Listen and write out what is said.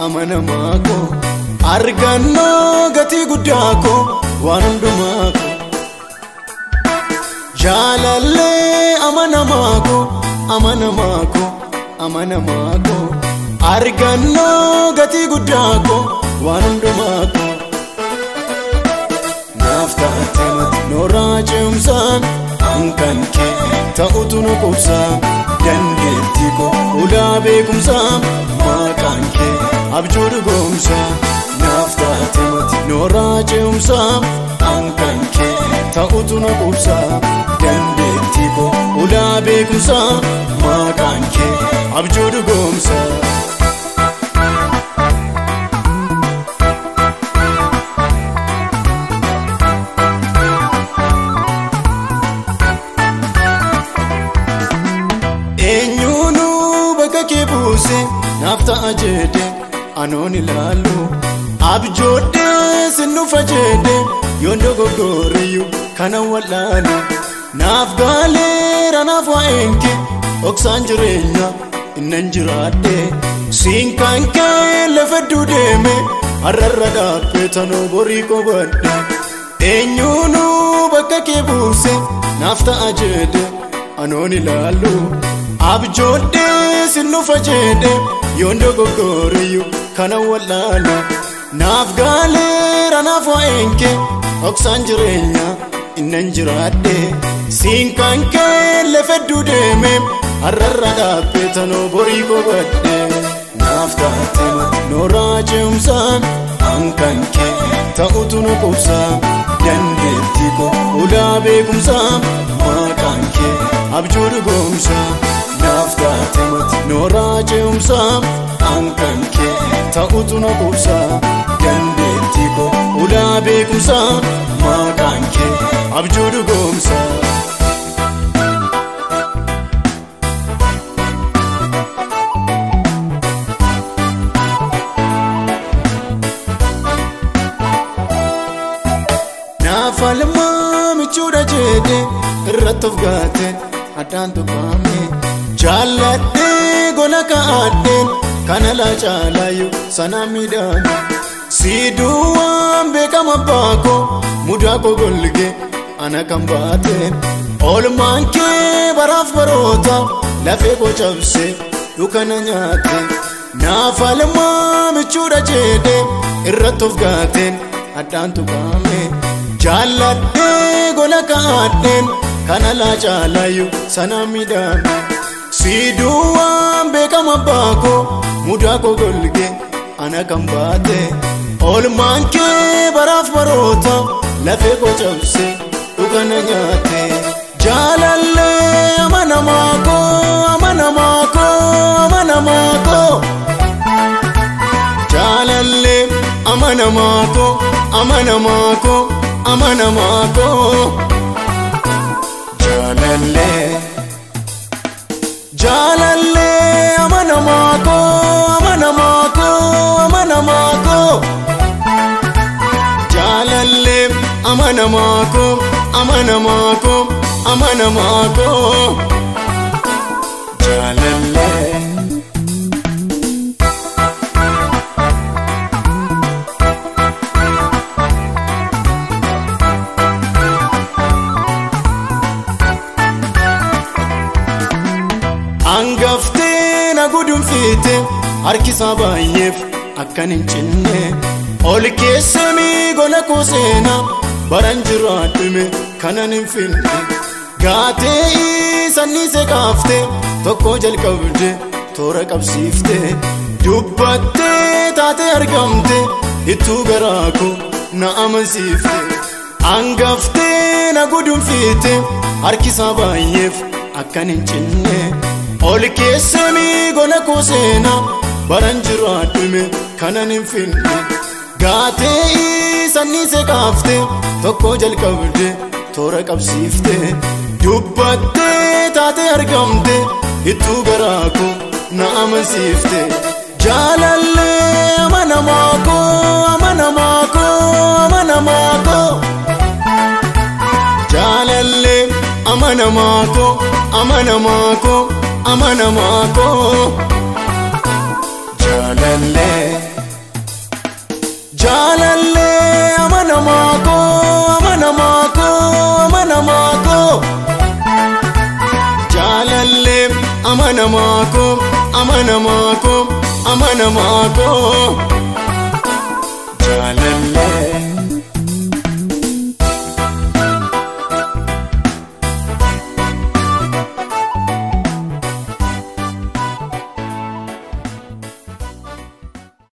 amanamaa koo argannoo gatii guddaa koo waan hundumaa koo jaalallee amanamaa koo argannoo gatii guddaa koo waan hundumaa koo naaf taatee mati nooraa ce'umsaa kan kee ta'utu nu qubsaa dandeettii koo ulaa beekumsaa maqaan kee abjuu dhugoomsaa naaf taatee mati nooraa ce'umsaa kan kee ta'utu nu qubsaa dandeettii koo ulaa beekumsaa maqaan kee abjuu dhugoomsaa. Naaf ta'a jedhee anoon ilaalu abjoodhee sinnufa jedhee yoon dogoggooreyyuu kana wallaalu naaf gaaleera naaf waa'een kee dhoksaan jireenya innan jiraadhee siin kan kee lafedduu deeme har'arra dhaabbee tanoo borii qobadhe eenyuunuu bakka kee buuse naaf ta'a jedhee anoon ilaalu abjoodhee sinnufa jedhee yoon dogoggooreyyuu kana wallaalu naaf gaaleera naaf waa'een kee dhoksaan jireenya innan jiraadhee siin kan kee lafedduu deeme har'arra dhaabbee tanoo borii qobadhe naaf taatee mati nooraa ce'umsaa kan kee ta'utu nu qubsaa dandeettii koo ulaa beekumsaa maqaan kee abjuu dhugoomsaa naaf taatee mati nooraa ce'umsaa kan kee ta'utu nu qubsaa dandeettii koo ulaa beekumsaa maqaan kee abjuu dhugoomsaa. Naaf almaa michuudha jedhee irratti of gaatee addaan tuqaame jaalladhee gola kaa'adheen kana laa caalaayyuu sana miidhaame siiduu waan beekama baakoo mudaa koo golgee ana kan baateen oolmaan kee baraaf baroota lafee koo cabsee dukana nyaate naaf almaa michuudha jedhee irratti of gaateen addaan tuqaame jaalladhee gola kaa'adheen kana laa caalaayyuu sana miidhaame siiduu waan beekama baakoo mudaa koo golgee ana kan baate oolmaan kee baraaf baroota lafee koo cabsee dukana nyaate jaalallee amanamaa koo jaalallee amanamaa koo jaalallee amanamaa koo jaalallee amanamaa koo jaalallee. Angaftee na gudunfiite harkisaa baay'eef akkan hin cinne ol keessamii gola koo seenaa baran jiraadhume kanan hin finne gaatee sanniisee kaaftee tokko jalqabde toora qabsiifte dubbattee taatee argamte hittuu garaa koo na amansiifte angaftee na gudunfiite harkisaa baay'eef akkan hin cinne ol keessamii gola koo seenaa baran jiraadhume kanan hin finne gaatee sanniisee kaaftee tokko jalqabde toora qabsiifte dubbattee taatee argamte hittuu garaa koo na amansiifte jaalallee amanamaa koo jaalallee amanamaa koo jaalallee. Jalalle amanamako, amanamako, amanamako. Jalalle amanamako, amanamako, amanamako. Jalalle